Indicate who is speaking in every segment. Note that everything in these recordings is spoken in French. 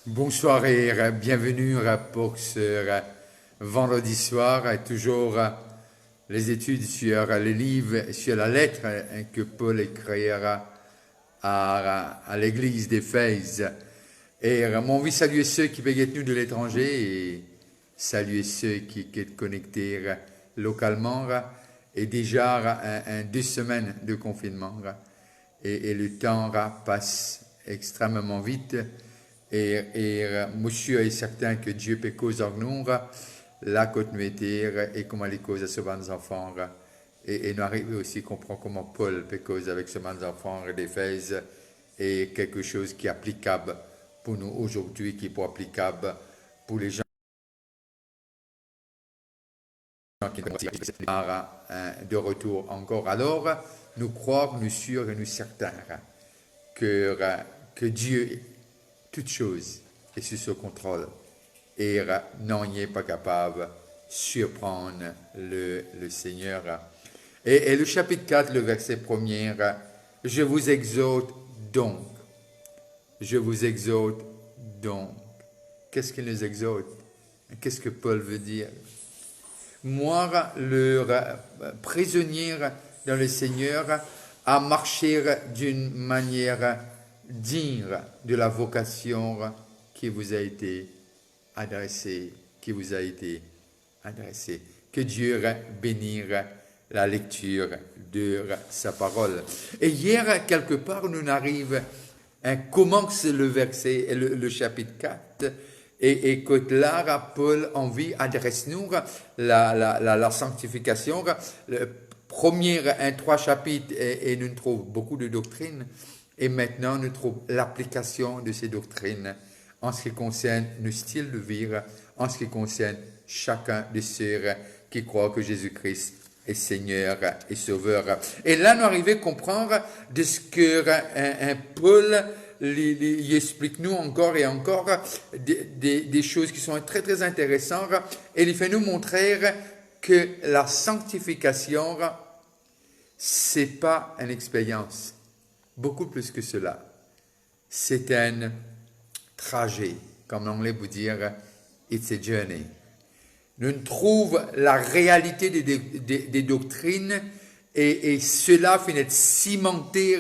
Speaker 1: Bonsoir et bienvenue pour ce vendredi soir. Toujours les études sur les livres, sur la lettre que Paul écrira à l'église d'Éphèse. Et mon envie saluer ceux qui peuvent être venus de l'étranger et saluer ceux qui sont connectés localement. Et déjà 2 semaines de confinement. Et le temps passe extrêmement vite. Et monsieur est certain que Dieu peut causer en nous la continuité et comment les causes à ce bons enfants. Et nous arrivons aussi à comprendre comment Paul peut causer avec ce bons enfants d'Éphèse et quelque chose qui est applicable pour nous aujourd'hui, qui est pas applicable pour les gens qui sont de retour encore. Alors, nous croyons, nous sûrs et nous certains que Dieu toute chose est sous son contrôle et non n'est pas capable de surprendre le Seigneur. Et le chapitre 4, le verset 1er, je vous exhorte donc. Je vous exhorte donc. Qu'est-ce qu'il nous exhorte? Qu'est-ce que Paul veut dire? Moi, le prisonnier dans le Seigneur, à marcher d'une manière digne de la vocation qui vous a été adressée, Que Dieu bénisse la lecture de sa parole. Et hier, quelque part, nous arrive, commence le verset, le chapitre 4, et que là, Paul envie adresse-nous la sanctification. Le premier 3 chapitres, et nous trouvons beaucoup de doctrines. Et maintenant, nous trouvons l'application de ces doctrines en ce qui concerne le style de vie, en ce qui concerne chacun de ceux qui croient que Jésus-Christ est Seigneur et Sauveur. Et là, nous arrivons à comprendre de ce que Paul il explique nous encore et encore des choses qui sont très très intéressantes. Et il fait nous montrer que la sanctification, c'est pas une expérience. Beaucoup plus que cela. C'est un trajet, comme l'anglais vous dire, it's a journey. Nous trouvons la réalité des doctrines et cela finit de cimenter,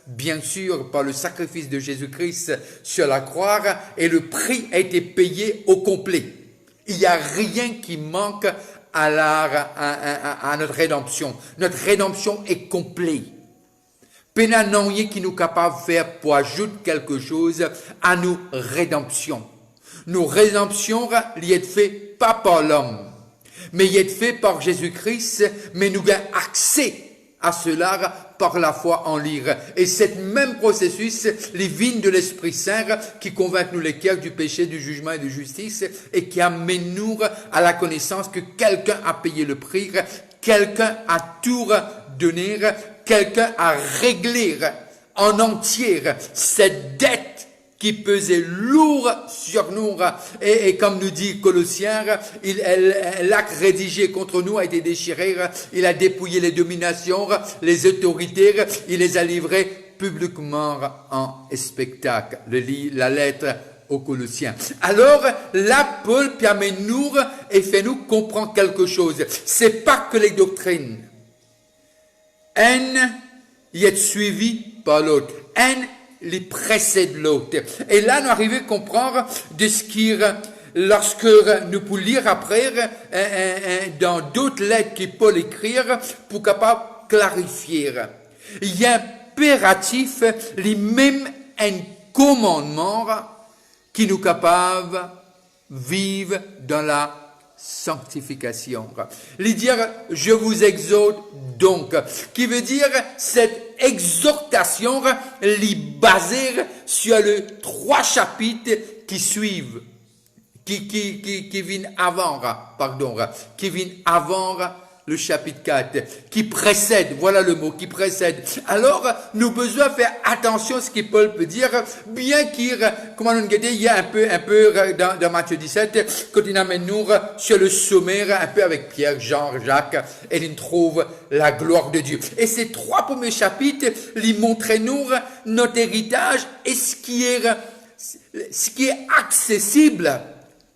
Speaker 1: bien sûr, par le sacrifice de Jésus-Christ sur la croix et le prix a été payé au complet. Il n'y a rien qui manque à notre rédemption. Notre rédemption est complète. Pena non y qui nous capable de faire pour ajouter quelque chose à nos rédemptions. Nos rédemptions, il est fait pas par l'homme, mais il est fait par Jésus-Christ, mais nous avons accès à cela par la foi en lire. Et cet même processus, les vignes de l'Esprit Saint, qui convainc nous les cœurs du péché, du jugement et de justice, et qui amène nous à la connaissance que quelqu'un a payé le prix, quelqu'un a tout donné, quelqu'un a réglé en entier cette dette qui pesait lourd sur nous. Et comme nous dit Colossiens, l'acte rédigé contre nous a été déchiré, il a dépouillé les dominations, les autorités, il les a livrées publiquement en spectacle. La lettre aux Colossiens. Alors, là, Paul permet nous et fait nous comprendre quelque chose. C'est pas que les doctrines. Un y est suivi par l'autre. Un les précède l'autre. Et là, nous arrivons à comprendre de ce qui, lorsque nous pouvons lire après, dans d'autres lettres que Paul écrit, pour capable clarifier. Il y a un impératif, les mêmes un commandement qui nous capable vivre dans la sanctification. Les dire, je vous exhorte donc, qui veut dire cette exhortation les baser sur les 3 chapitres qui suivent, qui viennent avant, qui viennent avant le chapitre 4, qui précède, voilà le mot, qui précède. Alors, nous avons besoin de faire attention à ce que Paul peut dire, bien qu'il, comment nous il y a un peu dans Matthieu 17, quand il amène nous sur le sommaire, un peu avec Pierre, Jean, Jacques, et il trouve la gloire de Dieu. Et ces 3 premiers chapitres, ils montrent nous notre héritage et ce qui est ce qui est accessible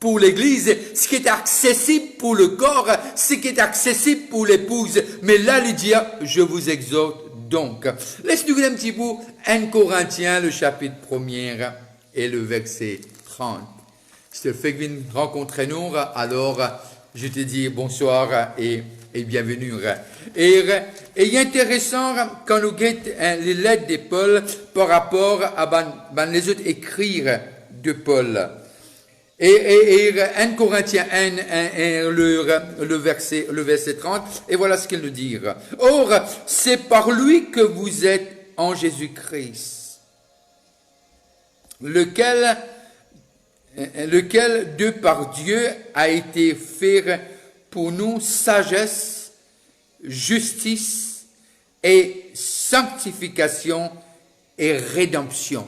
Speaker 1: pour l'Église, ce qui est accessible pour le corps, ce qui est accessible pour l'épouse. Mais là, il dit, je vous exhorte donc. Laisse-nous un petit bout, 1 Corinthiens, le chapitre 1er et le verset 30. Si tu fais venir rencontrer nous, alors je te dis bonsoir et bienvenue. Et il est intéressant quand nous guettons les lettres de Paul par rapport à les autres écrits de Paul. Et 1 Corinthiens 1, le verset 30, et voilà ce qu'il nous dit. Or, c'est par lui que vous êtes en Jésus-Christ, lequel de par Dieu a été fait pour nous sagesse, justice et sanctification et rédemption.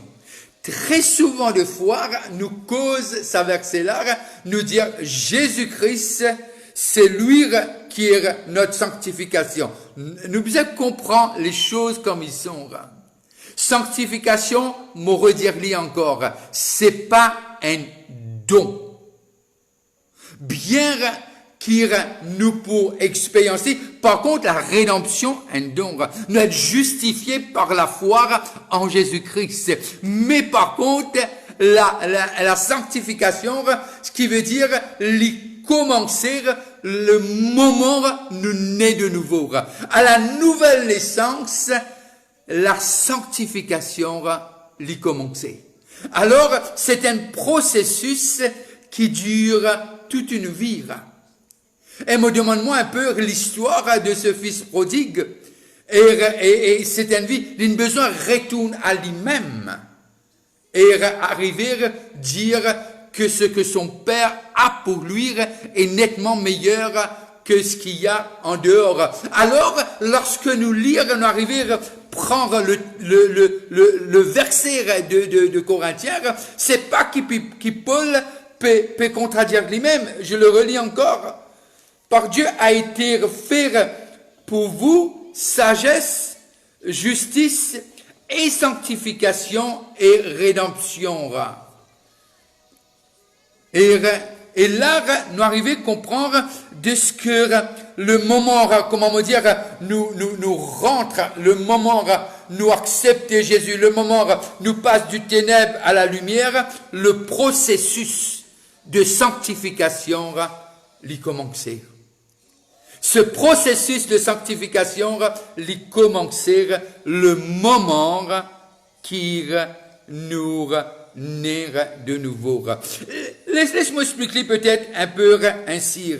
Speaker 1: Très souvent de fois, nous cause ce verset-là, nous dire Jésus-Christ, c'est lui qui est notre sanctification. Nous devons comprendre les choses comme ils sont. Sanctification, me redire-li encore, c'est pas un don. Bien qu'il nous pour expériencer, par contre, la rédemption, un don. Nous être justifiés par la foi en Jésus-Christ. Mais par contre, la sanctification, ce qui veut dire, commencer le moment nous naît de nouveau. À la nouvelle naissance, la sanctification l'y commencer. Alors, c'est un processus qui dure toute une vie. Et me demande-moi un peu l'histoire de ce fils prodigue. Et c'est une vie, il a besoin de retourner à lui-même. Et arriver à dire que ce que son père a pour lui est nettement meilleur que ce qu'il y a en dehors. Alors, lorsque nous lisons, nous arrivons à prendre le verset de Corinthiens, c'est pas qui Paul peut contredire lui-même. Je le relis encore. Par Dieu a été fait pour vous sagesse, justice et sanctification et rédemption. Et là, nous arrivons à comprendre de ce que le moment, comment me dire, nous rentre, le moment, nous accepter Jésus, le moment, nous passe du ténèbre à la lumière, le processus de sanctification, l'y commencer. Ce processus de sanctification, l'y commencer le moment qui nous naît de nouveau. Laisse-moi expliquer peut-être un peu ainsi.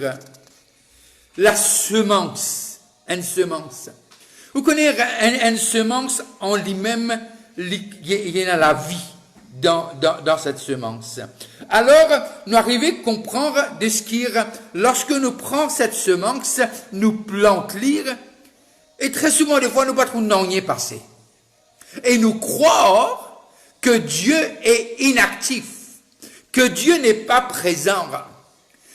Speaker 1: La semence, une semence. Vous connaissez une semence en lui-même, il y a la vie dans cette semence. Alors, nous arrivons à comprendre de ce qui, lorsque nous prenons cette semence, nous plantons lire, et très souvent, des fois, nous ne pouvons pas passer. Et nous croyons que Dieu est inactif, que Dieu n'est pas présent.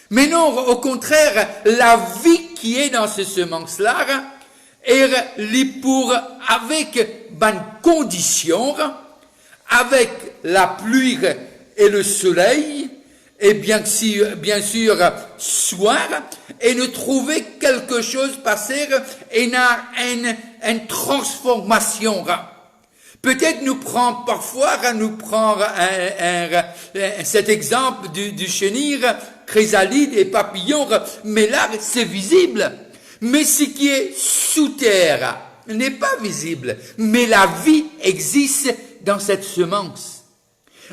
Speaker 1: Mais non, au contraire, la vie qui est dans ce semence-là est pour, avec bonnes conditions, avec la pluie et le soleil, et bien sûr, soir, et nous trouver quelque chose passer, et une transformation. Peut-être nous prend cet exemple du chenille, chrysalide et papillon, mais là, c'est visible. Mais ce qui est sous terre n'est pas visible. Mais la vie existe dans cette semence.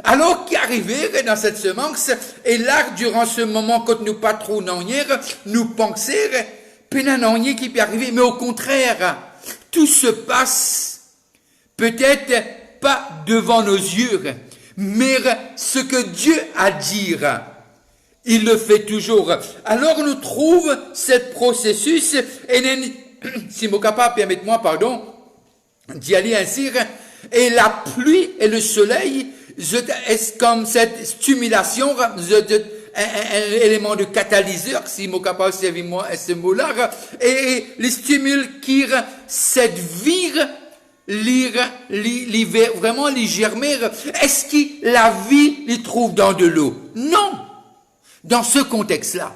Speaker 1: Alors qu'arriver dans cette semence, et là, durant ce moment, quand nous pas trop n'ennière, nous pensons, pénanonier qui peut arriver, mais au contraire, tout se passe peut-être pas devant nos yeux, mais ce que Dieu a dit, il le fait toujours. Alors nous trouvons ce processus, et si mon capable, permettez-moi, pardon, d'y aller ainsi, et la pluie et le soleil, est comme cette stimulation, un élément de catalyseur, si mon capable servir moi ce mot-là, et les stimule qui cette vie vraiment les germer, est-ce que la vie les trouve dans de l'eau? Non, dans ce contexte-là.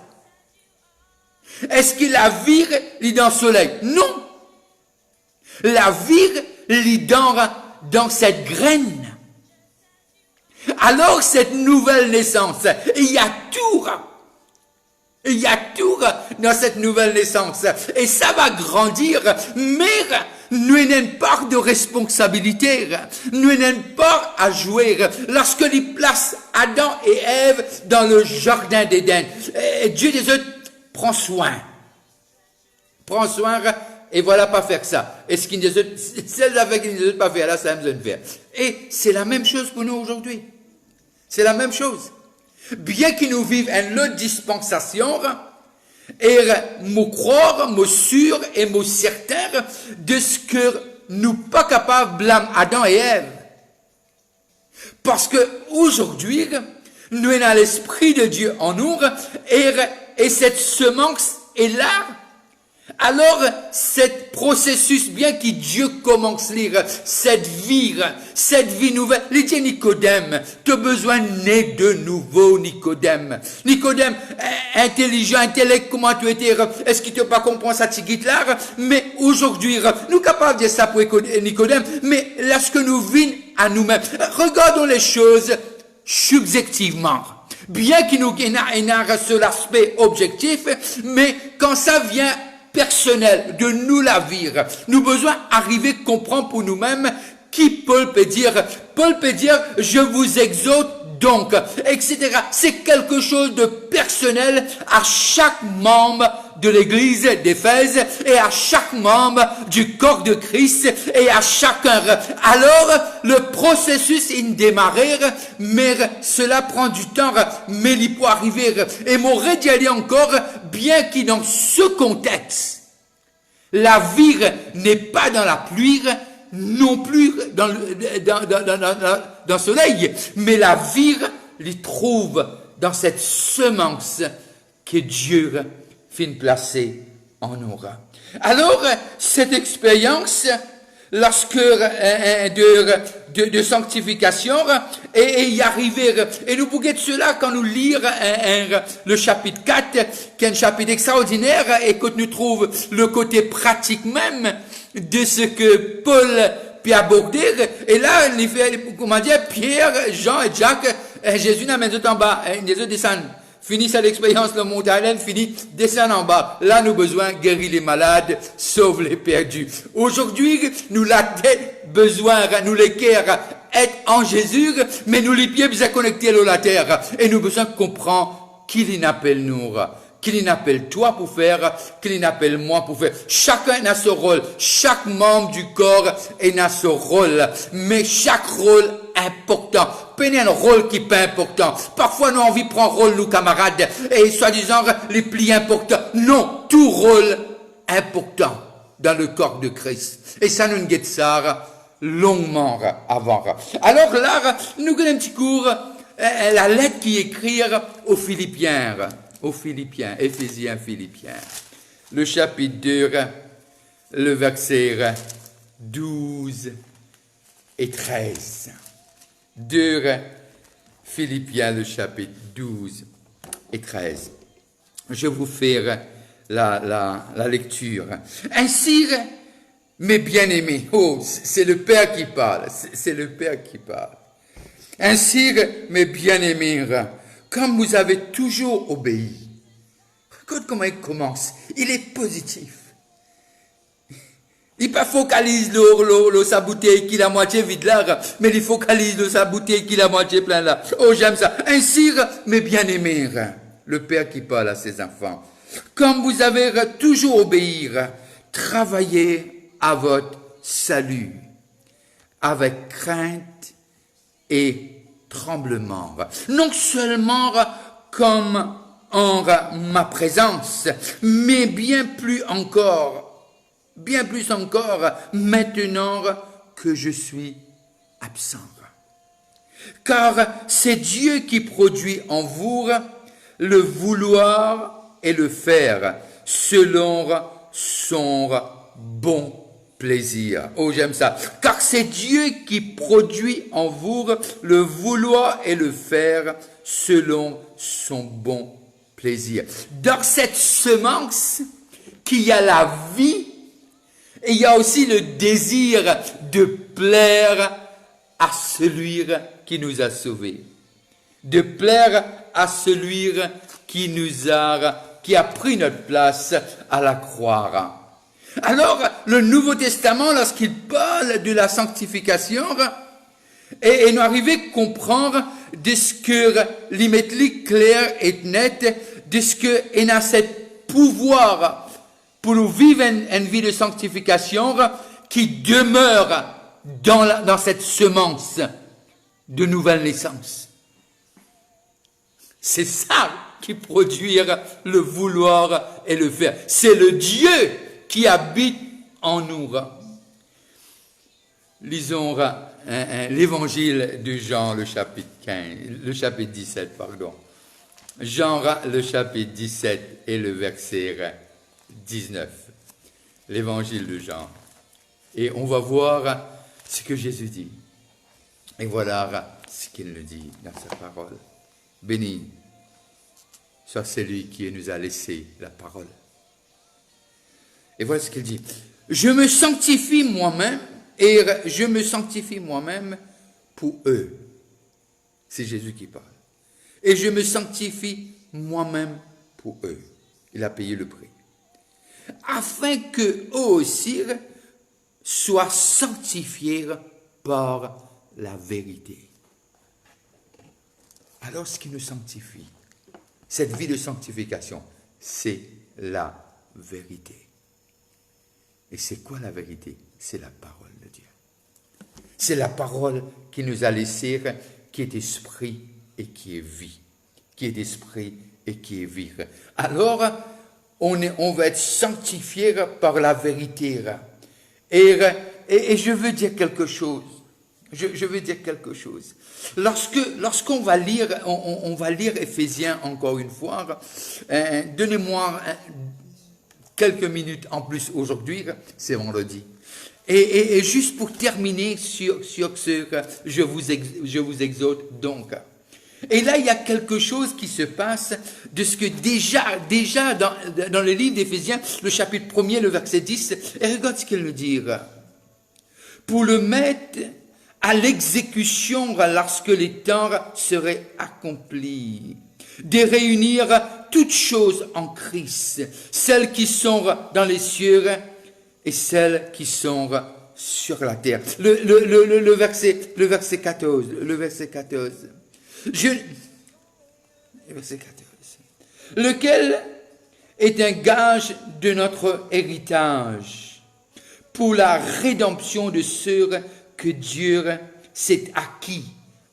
Speaker 1: Est-ce que la vie lit dans le soleil? Non. La vie lit dans cette graine. Alors cette nouvelle naissance, il y a tout. Il y a tout dans cette nouvelle naissance. Et ça va grandir, mais nous n'avons pas de responsabilité. Nous n'avons pas à jouer. Lorsque il place Adam et Ève dans le jardin d'Éden, Dieu des autres prend soin. Prends soin, et voilà pas faire ça. Et ce qu'il nous autres, celles avec qui nous autres pas faire là, ça nous faire. Et c'est la même chose pour nous aujourd'hui. C'est la même chose. Bien que nous vivions une autre dispensation, et nous croire, nous sûr et nous certain de ce que nous pas capables de blâmer Adam et Ève. Parce que aujourd'hui, nous avons l'Esprit de Dieu en nous, et cette semence est là. Alors, cet processus, bien que Dieu commence à lire cette vie nouvelle, il dit Nicodème, tu as besoin de naître de nouveau, Nicodème. Nicodème, intelligent, intellect, comment tu étais, est-ce qu'il te pas comprend ça, là? Mais aujourd'hui, nous sommes capables de dire ça pour Nicodème, mais lorsque nous vîmes à nous-mêmes, regardons les choses subjectivement. Bien qu'il nous ait sur l'aspect objectif, mais quand ça vient personnel de nous la vivre, nous besoin arriver à comprendre pour nous-mêmes qui Paul peut dire. Paul peut dire, je vous exhorte donc, etc. C'est quelque chose de personnel à chaque membre de l'église d'Éphèse et à chaque membre du corps de Christ et à chacun. Alors, le processus est démarré, mais cela prend du temps, mais il peut arriver. Et mon d'y aller encore, bien que dans ce contexte, la vie n'est pas dans la pluie, non plus dans le soleil, mais la vie l'y trouve dans cette semence que Dieu fin placer en nous. Alors, cette expérience, lorsque de sanctification, et y arriver, et nous pouvons cela quand nous lire le chapitre 4, qui est un chapitre extraordinaire, et que nous trouvons le côté pratique même de ce que Paul peut aborder, et là, il fait, comment dire, Pierre, Jean et Jacques, Jésus n'amène tout en bas, les autres descendent. Fini cette expérience, le montagne, fini, descend en bas. Là, nous besoin guérir les malades, sauver les perdus. Aujourd'hui, nous la tête besoin, nous les cœurs, être en Jésus, mais nous les pieds besoin connecter à la terre. Et nous besoin comprendre qu'il appelle nous, qu'il appelle toi pour faire, qu'il appelle moi pour faire. Chacun a son rôle. Chaque membre du corps a son rôle. Mais chaque rôle important. Prenez un rôle qui est pas important. Parfois, nous avons envie de prendre rôle, nous camarades, et soi-disant, les plis importants. Non, tout rôle important dans le corps de Christ. Et ça, nous nous ça longuement avant. Alors là, nous avons un petit cours, la lettre qui écrit aux Philippiens, Éphésiens, Philippiens, le chapitre 2, le verset 12 et 13. 2 Philippiens, le chapitre 12 et 13. Je vous fais la lecture. Ainsi, mes bien-aimés, c'est le Père qui parle, c'est le Père qui parle. Ainsi, mes bien-aimés, comme vous avez toujours obéi. Regarde comment il commence. Il est positif. Il pas focalise sa bouteille qui est la moitié vide là, mais il focalise sa bouteille qui est la moitié pleine là. Oh, j'aime ça. Ainsi, mes bien-aimés, le Père qui parle à ses enfants, comme vous avez toujours obéi, travaillez à votre salut avec crainte et tremblement. Non seulement comme en ma présence, mais bien plus encore maintenant que je suis absent. Car c'est Dieu qui produit en vous le vouloir et le faire selon son bon plaisir. Oh, j'aime ça. Car c'est Dieu qui produit en vous le vouloir et le faire selon son bon plaisir. Dans cette semence, qu'il y a la vie, et il y a aussi le désir de plaire à celui qui nous a sauvés. De plaire à celui qui a pris notre place à la croix. Alors, le Nouveau Testament, lorsqu'il parle de la sanctification, et nous arrivons à comprendre de ce que l'imétrie claire et nette, de ce que il a ce pouvoir pour nous vivre une vie de sanctification qui demeure dans cette semence de nouvelle naissance. C'est ça qui produit le vouloir et le faire. C'est le Dieu qui habite en nous. Lisons l'évangile de Jean, le chapitre 17, pardon. Jean, le chapitre 17 et le verset 19. L'évangile de Jean. Et on va voir ce que Jésus dit. Et voilà ce qu'il nous dit dans sa parole. Béni soit celui qui nous a laissé la parole. Et voilà ce qu'il dit. Je me sanctifie moi-même, et je me sanctifie moi-même pour eux. C'est Jésus qui parle. Et je me sanctifie moi-même pour eux. Il a payé le prix. Afin qu'eux aussi soient sanctifiés par la vérité. Alors ce qui nous sanctifie, cette vie de sanctification, c'est la vérité. Et c'est quoi la vérité? C'est la parole de Dieu. C'est la parole qui nous a laissé, qui est esprit et qui est vie. Qui est esprit et qui est vie. Alors, on va être sanctifié par la vérité. Et je veux dire quelque chose. Je veux dire quelque chose. Lorsqu'on va lire, on va lire Éphésiens encore une fois, donnez-moi quelques minutes en plus aujourd'hui, c'est vendredi. Et juste pour terminer sur ce que je vous exhorte donc. Et là, il y a quelque chose qui se passe de ce que déjà dans le livre d'Éphésiens, le chapitre 1er, le verset 10, et regarde ce qu'il nous dit. Pour le mettre à l'exécution lorsque les temps seraient accomplis, de réunir toutes choses en Christ, celles qui sont dans les cieux et celles qui sont sur la terre. Le verset 14. Verset 14. Lequel est un gage de notre héritage pour la rédemption de ceux que Dieu s'est acquis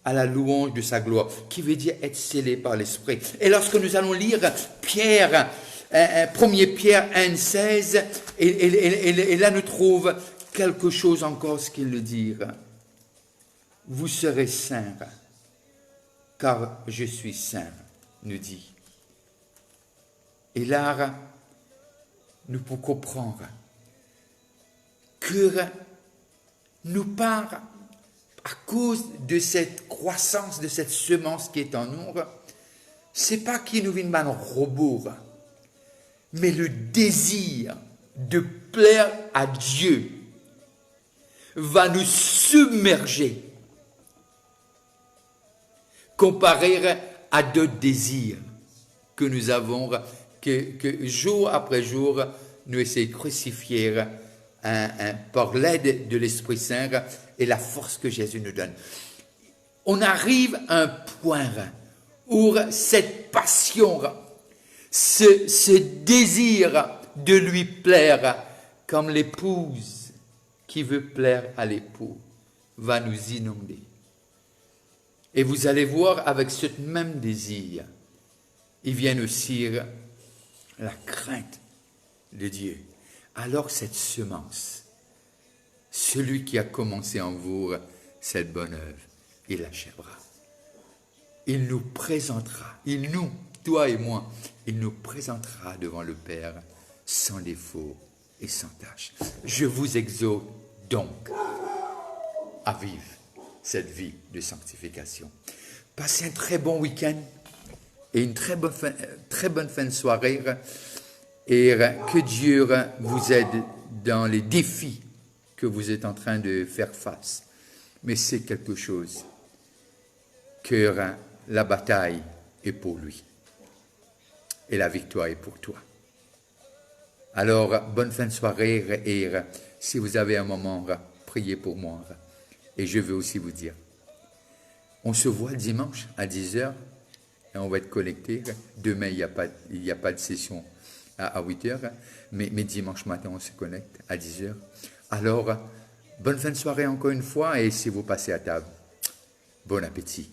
Speaker 1: à la louange de sa gloire, qui veut dire être scellé par l'Esprit. Et lorsque nous allons lire Pierre, 1 Pierre 1,16, et là nous trouve quelque chose encore, ce qu'il nous dit. Vous serez saints, car je suis saint, nous dit. Et là, nous pouvons comprendre que nous part à cause de cette croissance, de cette semence qui est en nous, c'est pas qu'il nous vient de robot, mais le désir de plaire à Dieu va nous submerger comparé à d'autres désirs que nous avons, que jour après jour, nous essayons de crucifier par l'aide de l'Esprit Saint et la force que Jésus nous donne. On arrive à un point où cette passion, ce désir de lui plaire, comme l'épouse qui veut plaire à l'époux, va nous inonder. Et vous allez voir, avec ce même désir, il vient aussi la crainte de Dieu. Alors cette semence, celui qui a commencé en vous cette bonne œuvre, il l'achèvera. Il nous présentera, toi et moi, il nous présentera devant le Père sans défaut et sans tache. Je vous exhorte donc à vivre cette vie de sanctification. Passez un très bon week-end et une très bonne fin de soirée et que Dieu vous aide dans les défis que vous êtes en train de faire face. Mais c'est quelque chose que la bataille est pour lui et la victoire est pour toi. Alors, bonne fin de soirée et si vous avez un moment, priez pour moi. Et je veux aussi vous dire, on se voit dimanche à 10h et on va être connectés. Demain, il n'y a pas de session à 8h, mais dimanche matin, on se connecte à 10h. Alors, bonne fin de soirée encore une fois et si vous passez à table, bon appétit.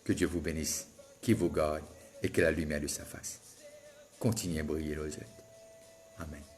Speaker 1: Que Dieu vous bénisse, qu'il vous garde et que la lumière de sa face continue à briller aux yeux. Amen.